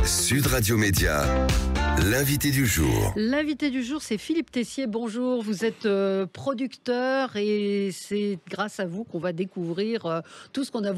Sud Radio Média, l'invité du jour. L'invité du jour, c'est Philippe Tessier. Bonjour, vous êtes producteur et c'est grâce à vous qu'on va découvrir tout ce qu'on a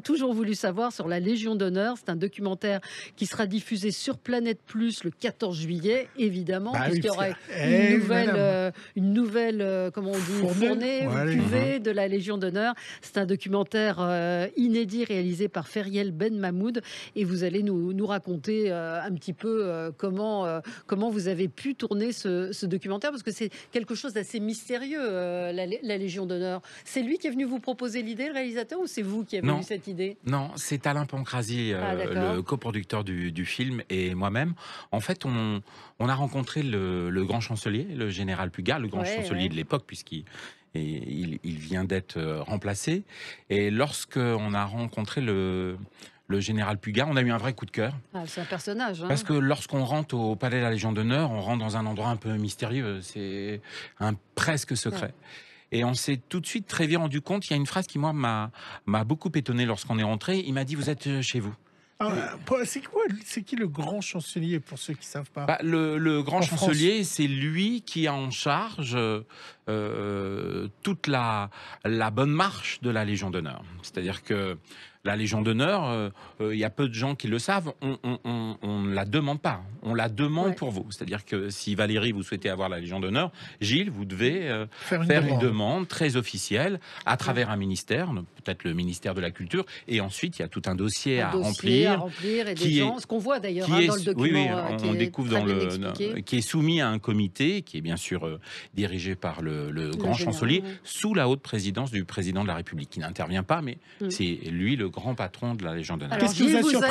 toujours voulu savoir sur la Légion d'honneur. C'est un documentaire qui sera diffusé sur Planète Plus le 14 juillet, évidemment, puisqu'il y aura une nouvelle comment on dit, fournée ou cuvée de la Légion d'honneur. C'est un documentaire inédit réalisé par Feriel Ben Mahmoud et vous allez nous raconter un petit peu comment vous avez pu tourner ce documentaire, parce que c'est quelque chose d'assez mystérieux, la Légion d'honneur. C'est lui qui est venu vous proposer l'idée, le réalisateur, ou c'est vous qui avez eu cette idée? Non, c'est Alain Pancrazy, le coproducteur du film, et moi-même. En fait, on a rencontré le grand chancelier, le général Puga, le grand chancelier de l'époque, puisqu'il vient d'être remplacé. Et lorsqu'on a rencontré le général Puga, on a eu un vrai coup de cœur. Ah, c'est un personnage. Parce que lorsqu'on rentre au Palais de la Légion d'honneur, on rentre dans un endroit un peu mystérieux. C'est presque secret. Ouais. Et on s'est tout de suite très vite rendu compte, il y a une phrase qui, moi, m'a beaucoup étonné lorsqu'on est rentré. Il m'a dit, vous êtes chez vous. C'est qui le grand chancelier, pour ceux qui ne savent pas? Le grand chancelier, c'est lui qui a en charge toute la bonne marche de la Légion d'honneur. C'est-à-dire que la Légion d'honneur, il y a peu de gens qui le savent, on ne la demande pas, on la demande pour vous. C'est-à-dire que si Valérie, vous souhaitez avoir la Légion d'honneur, Gilles, vous devez faire une demande très officielle à travers un ministère, peut-être le ministère de la Culture, et ensuite il y a tout un dossier à remplir et des gens, ce qu'on voit d'ailleurs dans le document, on découvre qui est soumis à un comité qui est bien sûr dirigé par le grand chancelier, sous la haute présidence du président de la République, qui n'intervient pas, mais c'est lui le grand patron de la Légion d'honneur.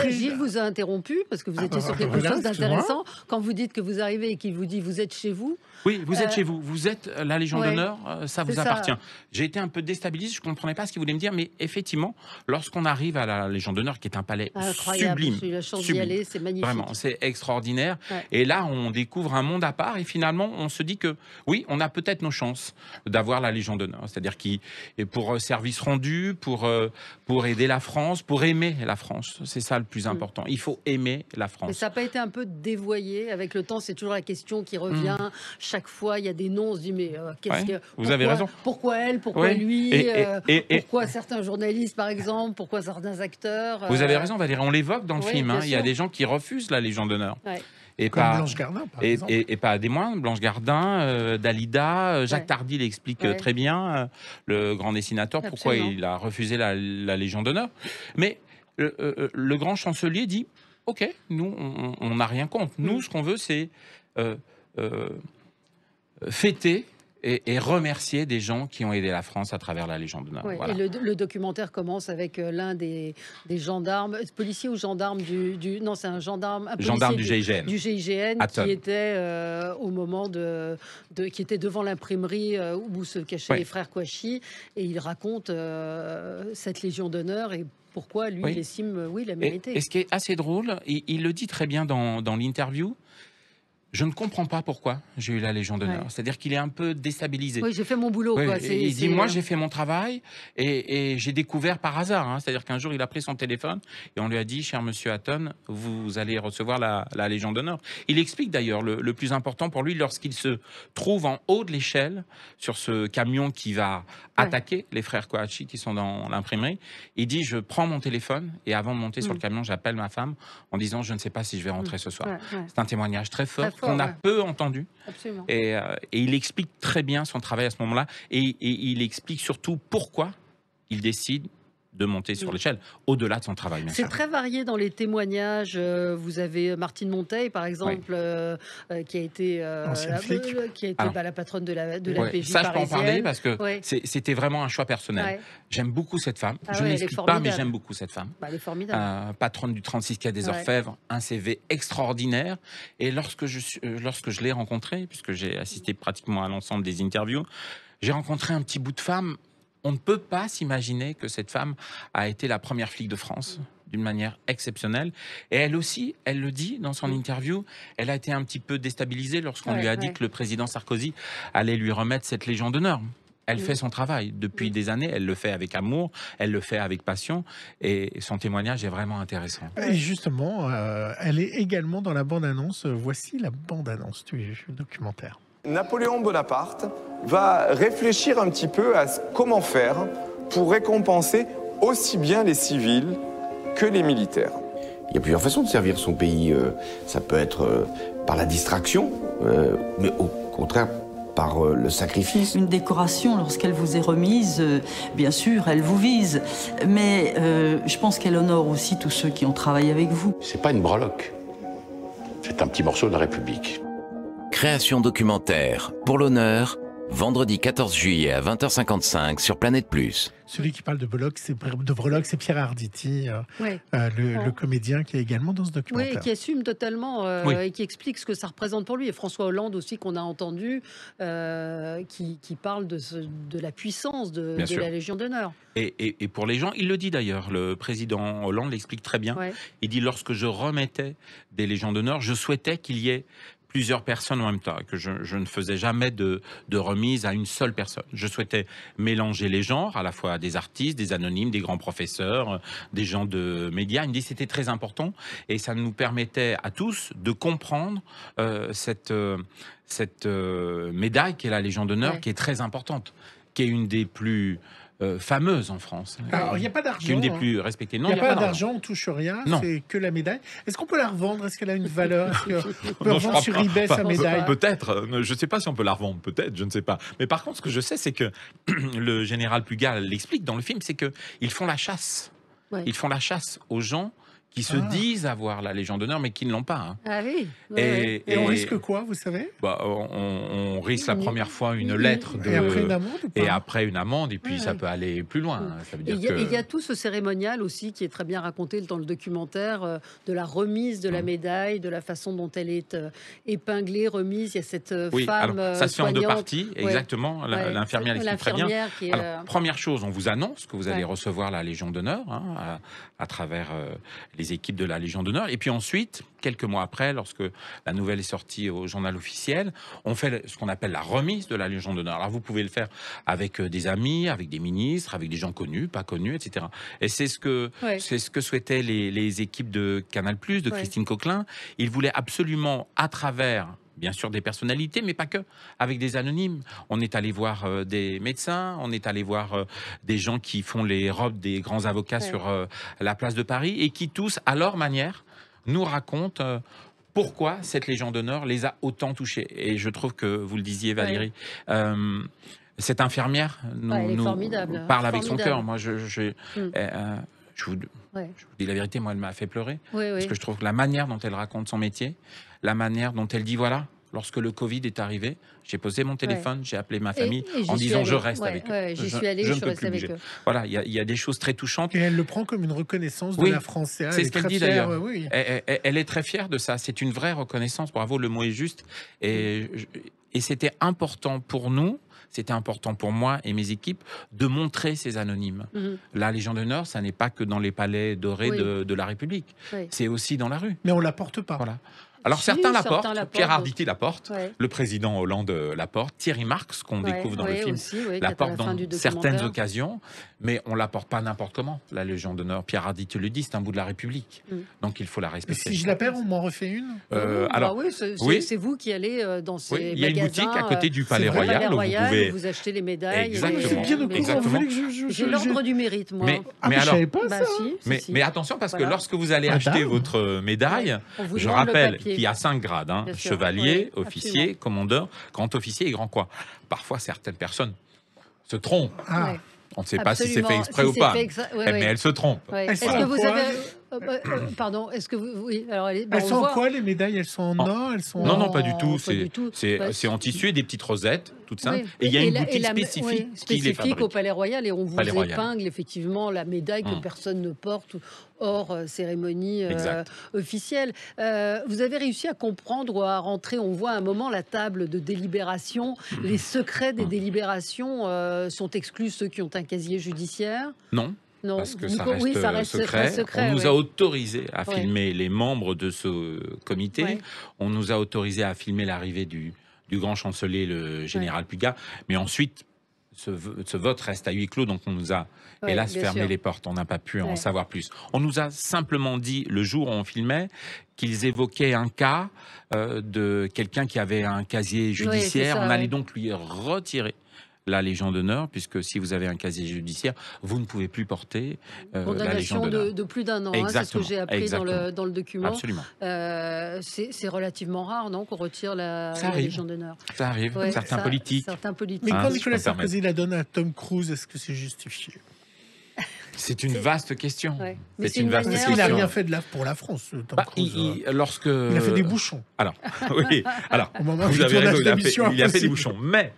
Gilles vous a interrompu parce que vous étiez sur quelque chose d'intéressant. Quand vous dites que vous arrivez et qu'il vous dit vous êtes chez vous. Oui, vous êtes chez vous. Vous êtes la Légion d'honneur, ça vous appartient. J'ai été un peu déstabilisé, je ne comprenais pas ce qu'il voulait me dire, mais effectivement, lorsqu'on arrive à la Légion d'honneur, qui est un palais sublime, j'ai eu la chance d'y aller, c'est magnifique. Vraiment, c'est extraordinaire. Ouais. Et là, on découvre un monde à part et finalement, on se dit que oui, on a peut-être nos chances d'avoir la Légion d'honneur. C'est-à-dire pour service rendu, pour aider la France, pour aimer la France. C'est ça le plus important. Il faut aimer la France. Mais ça n'a pas été un peu dévoyé avec le temps? C'est toujours la question qui revient. Chaque fois, il y a des noms. On se dit, mais vous avez raison. Pourquoi elle? Pourquoi lui? Pourquoi certains journalistes, par exemple? Pourquoi certains acteurs? Vous avez raison, Valérie. On l'évoque dans le film. Il y a des gens qui refusent la Légion d'honneur. Ouais. Blanche Gardin, par exemple. Et pas des moindres, Blanche Gardin, Dalida, Jacques Tardy l'explique très bien, le grand dessinateur, pourquoi il a refusé la Légion d'honneur. Mais le grand chancelier dit, ok, nous, on n'a rien contre. Nous, ce qu'on veut, c'est fêter et remercier des gens qui ont aidé la France à travers la Légion d'honneur. Oui, voilà. Et le documentaire commence avec l'un des gendarmes, policiers ou gendarmes non, c'est un gendarme du GIGN. Du GIGN qui était au moment qui était devant l'imprimerie où se cachaient les frères Kouachi, et il raconte cette Légion d'honneur et pourquoi lui il estime la mériter. Et ce qui est assez drôle, il le dit très bien dans l'interview. Je ne comprends pas pourquoi j'ai eu la Légion d'honneur. C'est-à-dire qu'il est un peu déstabilisé. Oui, j'ai fait mon boulot. Il dit, moi, j'ai fait mon travail et j'ai découvert par hasard. C'est-à-dire qu'un jour, il a pris son téléphone et on lui a dit, cher monsieur Hatton, vous allez recevoir la Légion d'honneur. Il explique d'ailleurs le plus important pour lui, lorsqu'il se trouve en haut de l'échelle sur ce camion qui va attaquer les frères Kouachi qui sont dans l'imprimerie. Il dit, je prends mon téléphone et avant de monter sur le camion, j'appelle ma femme en disant, je ne sais pas si je vais rentrer ce soir. C'est un témoignage très fort. Qu'on a peu entendu. Et il explique très bien son travail à ce moment-là. Et il explique surtout pourquoi il décide de monter sur l'échelle, au-delà de son travail. C'est très varié dans les témoignages. Vous avez Martine Monteil, par exemple, qui a été la patronne de la PJ ça, je peux en parler parce que c'était vraiment un choix personnel. J'aime beaucoup cette femme. Je ne l'explique pas, mais j'aime beaucoup cette femme. Elle est formidable. Patronne du 36 quai des Orfèvres, un CV extraordinaire. Et lorsque je l'ai rencontrée, puisque j'ai assisté pratiquement à l'ensemble des interviews, j'ai rencontré un petit bout de femme. On ne peut pas s'imaginer que cette femme a été la première flic de France d'une manière exceptionnelle. Et elle aussi, elle le dit dans son interview, elle a été un petit peu déstabilisée lorsqu'on lui a dit que le président Sarkozy allait lui remettre cette Légion d'honneur. Elle fait son travail. Depuis des années, elle le fait avec amour, elle le fait avec passion. Et son témoignage est vraiment intéressant. Et justement, elle est également dans la bande-annonce. Voici la bande-annonce du documentaire. Napoléon Bonaparte va réfléchir un petit peu à comment faire pour récompenser aussi bien les civils que les militaires. Il y a plusieurs façons de servir son pays. Ça peut être par la distraction, mais au contraire par le sacrifice. Une décoration, lorsqu'elle vous est remise, bien sûr, elle vous vise. Mais je pense qu'elle honore aussi tous ceux qui ont travaillé avec vous. C'est pas une breloque. C'est un petit morceau de la République. Création documentaire pour l'honneur, vendredi 14 juillet à 20h55 sur Planète Plus. Celui qui parle de breloque, c'est Pierre Arditi, le comédien qui est également dans ce documentaire. Oui, et qui assume totalement et qui explique ce que ça représente pour lui. Et François Hollande aussi, qu'on a entendu, qui parle de la puissance de la Légion d'honneur. Et pour les gens, il le dit d'ailleurs, le président Hollande l'explique très bien. Ouais. Il dit, lorsque je remettais des Légions d'honneur, je souhaitais qu'il y ait plusieurs personnes en même temps, que je ne faisais jamais de remise à une seule personne. Je souhaitais mélanger les genres, à la fois des artistes, des anonymes, des grands professeurs, des gens de médias. Il me dit que c'était très important et ça nous permettait à tous de comprendre cette médaille qui est la Légion d'honneur, qui est très importante, qui est une des plus fameuse en France. Alors, il n'y a pas d'argent. Qui est une des plus respectées. Non, il n'y a pas d'argent, on ne touche rien, c'est que la médaille. Est-ce qu'on peut la revendre? Est-ce qu'elle a une valeur? Est-ce qu'on peut revendre sur eBay sa médaille? Peut-être. Je ne sais pas si on peut la revendre. Peut-être, je ne sais pas. Mais par contre, ce que je sais, c'est que le général Puga l'explique dans le film, c'est qu'ils font la chasse. Ouais. Ils font la chasse aux gens qui se disent avoir la Légion d'honneur, mais qui ne l'ont pas. Hein. Ah oui. Et on risque quoi, vous savez? On risque la première fois une lettre de... Et après une amende ou pas? Et après une amende, et puis ça peut aller plus loin. Ça veut dire il y a tout ce cérémonial aussi qui est très bien raconté dans le documentaire, de la remise de la médaille, de la façon dont elle est épinglée, remise. Il y a cette femme alors, ça se fait en deux soignante. parties, exactement. L'infirmière l'explique très bien. Alors, première chose, on vous annonce que vous allez recevoir la Légion d'honneur à travers les équipes de la Légion d'honneur. Et puis ensuite, quelques mois après, lorsque la nouvelle est sortie au journal officiel, on fait ce qu'on appelle la remise de la Légion d'honneur. Alors vous pouvez le faire avec des amis, avec des ministres, avec des gens connus, pas connus, etc. Et c'est ce que souhaitaient les équipes de Canal+, de Christine Coquelin. Ils voulaient absolument, à travers bien sûr des personnalités, mais pas que, avec des anonymes. On est allé voir des médecins, on est allé voir des gens qui font les robes des grands avocats sur la place de Paris et qui tous, à leur manière, nous racontent pourquoi cette Légion d'honneur les a autant touchés. Et je trouve que, vous le disiez Valérie, cette infirmière nous parle avec son cœur. Moi, je vous dis la vérité, moi, elle m'a fait pleurer. Parce que je trouve que la manière dont elle raconte son métier, la manière dont elle dit, voilà, lorsque le Covid est arrivé, j'ai posé mon téléphone, j'ai appelé ma famille en disant je reste avec eux. J'y suis allée, je reste avec eux. Voilà, il y a des choses très touchantes. Et elle le prend comme une reconnaissance de la France. C'est ce qu'elle dit d'ailleurs. Elle est très fière de ça. C'est une vraie reconnaissance. Bravo, le mot est juste. Et c'était important pour nous. C'était important pour moi et mes équipes de montrer ces anonymes. La Légion d'honneur, ça n'est pas que dans les palais dorés de la République. C'est aussi dans la rue. Mais on ne la porte pas. Voilà. Alors certains la portent, Pierre Arditi la porte, le président Hollande la porte, Thierry Marx, qu'on découvre dans le film, la porte dans certaines occasions, mais on la porte pas n'importe comment, la Légion d'honneur. Pierre Arditi le dit, c'est un bout de la République, donc il faut la respecter. Si je la perds, on m'en refait une alors, c'est vous qui allez dans ces magasins. Il y a une boutique à côté du Palais Royal, où vous achetez les médailles. Exactement. J'ai l'ordre du mérite, moi. Mais alors, mais attention, parce que lorsque vous allez acheter votre médaille, je rappelle qu'il y a 5 grades, chevalier, officier, commandeur, grand officier et grand quoi. Parfois, certaines personnes se trompent. On ne sait pas si c'est fait exprès ou pas, mais elles se trompent. Est-ce que vous avez... pardon, est-ce que vous... Oui, alors elles sont en quoi, les médailles? Elles sont en or? Non, pas du tout. C'est en tissu et des petites rosettes, toutes simples. Et il y a une boutique spécifique qui les fabrique. Au Palais Royal, et on vous épingle effectivement la médaille que personne ne porte hors cérémonie officielle. Vous avez réussi à comprendre ou à rentrer, on voit à un moment la table de délibération. Les secrets des délibérations sont exclus, ceux qui ont un casier judiciaire? Non. Parce que ça reste secret. On nous a autorisé à filmer les membres de ce comité. On nous a autorisé à filmer l'arrivée du grand chancelier, le général Puga. Mais ensuite, ce vote reste à huis clos, donc on nous a, hélas, fermé les portes. On n'a pas pu en savoir plus. On nous a simplement dit, le jour où on filmait, qu'ils évoquaient un cas de quelqu'un qui avait un casier judiciaire. On allait donc lui retirer la Légion d'honneur, puisque si vous avez un casier judiciaire, vous ne pouvez plus porter la Légion d'honneur. De plus d'1 an, c'est ce que j'ai appris dans le document. Absolument. C'est relativement rare, non, qu'on retire la Légion d'honneur. Ça arrive, certains politiques. Mais quand Nicolas Sarkozy la donne à Tom Cruise, est-ce que c'est justifié? C'est une vaste question. C'est une vaste question. Il n'a rien fait pour la France, Tom Cruise. Il a fait des bouchons. Alors, oui. Alors, vous avez raison, il a fait des bouchons. Mais,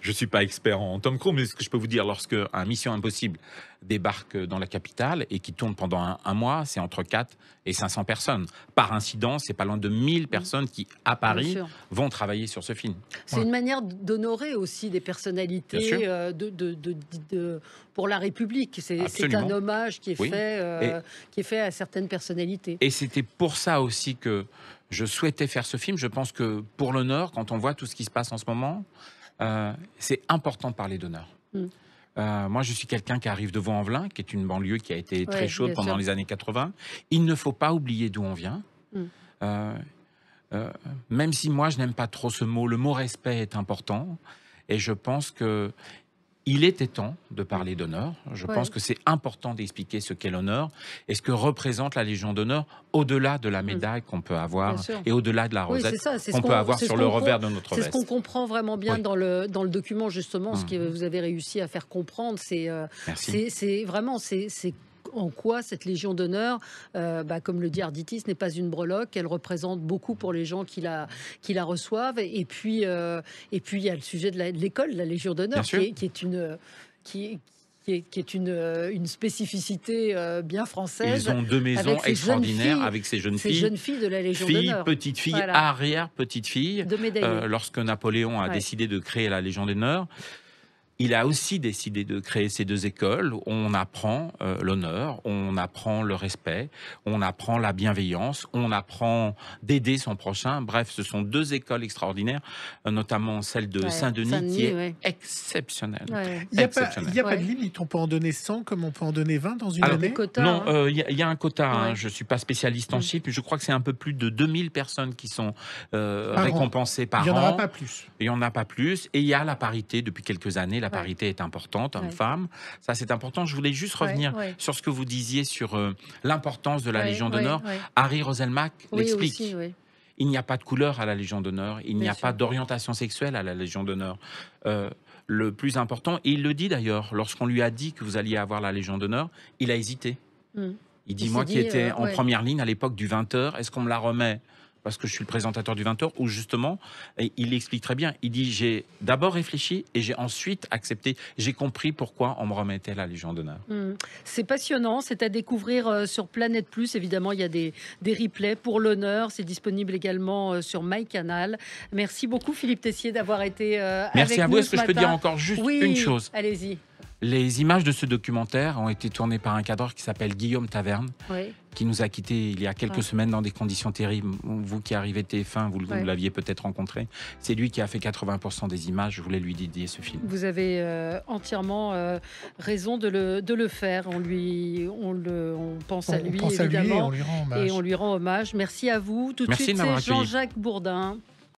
je ne suis pas expert en Tom Cruise, mais ce que je peux vous dire, lorsque un Mission Impossible débarque dans la capitale et qui tourne pendant un mois, c'est entre 4 et 500 personnes. Par incident, c'est pas loin de 1000 personnes qui, à Paris, vont travailler sur ce film. C'est une manière d'honorer aussi des personnalités pour la République. C'est un hommage qui est fait à certaines personnalités. Et c'était pour ça aussi que je souhaitais faire ce film. Je pense que pour l'honneur, quand on voit tout ce qui se passe en ce moment, c'est important de parler d'honneur. Moi, je suis quelqu'un qui arrive de Vaux-en-Velin, qui est une banlieue qui a été très chaude pendant les années 80. Il ne faut pas oublier d'où on vient. Même si moi, je n'aime pas trop ce mot, le mot respect est important. Et je pense que il était temps de parler d'honneur. Je pense que c'est important d'expliquer ce qu'est l'honneur et ce que représente la Légion d'honneur au-delà de la médaille qu'on peut avoir et au-delà de la rosette qu'on peut avoir sur le revers de notre veste. C'est ce qu'on comprend vraiment bien dans le document, justement, ce que vous avez réussi à faire comprendre. C'est vraiment en quoi cette Légion d'honneur, comme le dit Arditi, ce n'est pas une breloque, elle représente beaucoup pour les gens qui la reçoivent. Et puis il y a le sujet de l'école, la Légion d'honneur, qui est une spécificité bien française. Ils ont 2 maisons extraordinaires avec ces jeunes filles. Ces jeunes filles de la Légion d'honneur. Petites filles, arrière-petites filles. Lorsque Napoléon a décidé de créer la Légion d'honneur, il a aussi décidé de créer ces 2 écoles où on apprend l'honneur, on apprend le respect, on apprend la bienveillance, on apprend d'aider son prochain. Bref, ce sont 2 écoles extraordinaires, notamment celle de Saint-Denis qui est exceptionnelle. Il n'y a pas de limite, on peut en donner 100 comme on peut en donner 20 dans une année? Non, il y a un quota, je ne suis pas spécialiste en chiffres, je crois que c'est un peu plus de 2000 personnes qui sont récompensées par an. Il n'y en aura pas plus. Il n'y en a pas plus. Et il y a la parité depuis quelques années. La parité est importante, homme-femme. Ça, c'est important. Je voulais juste revenir sur ce que vous disiez sur l'importance de la Légion d'honneur. Harry Roselmack l'explique. Il n'y a pas de couleur à la Légion d'honneur. Il n'y a pas d'orientation sexuelle à la Légion d'honneur. Le plus important, et il le dit d'ailleurs, lorsqu'on lui a dit que vous alliez avoir la Légion d'honneur, il a hésité. Il dit, moi qui étais en première ligne à l'époque du 20h, est-ce qu'on me la remet parce que je suis le présentateur du 20h, où justement, et il explique très bien, il dit, j'ai d'abord réfléchi et j'ai ensuite accepté, j'ai compris pourquoi on me remettait la Légion d'honneur. C'est passionnant, c'est à découvrir sur Planète Plus, évidemment, il y a des replays pour l'honneur, c'est disponible également sur MyCanal. Merci beaucoup Philippe Tessier d'avoir été avec nous. Merci à vous, est-ce que je peux dire encore juste une chose? Allez-y. Les images de ce documentaire ont été tournées par un cadreur qui s'appelle Guillaume Taverne, qui nous a quittés il y a quelques semaines dans des conditions terribles. Vous qui arrivez TF1, vous l'aviez peut-être rencontré. C'est lui qui a fait 80% des images. Je voulais lui dédier ce film. Vous avez entièrement raison de le faire. On pense à lui, évidemment. Et on lui rend hommage. Merci à vous. Tout de suite, c'est Jean-Jacques Bourdin.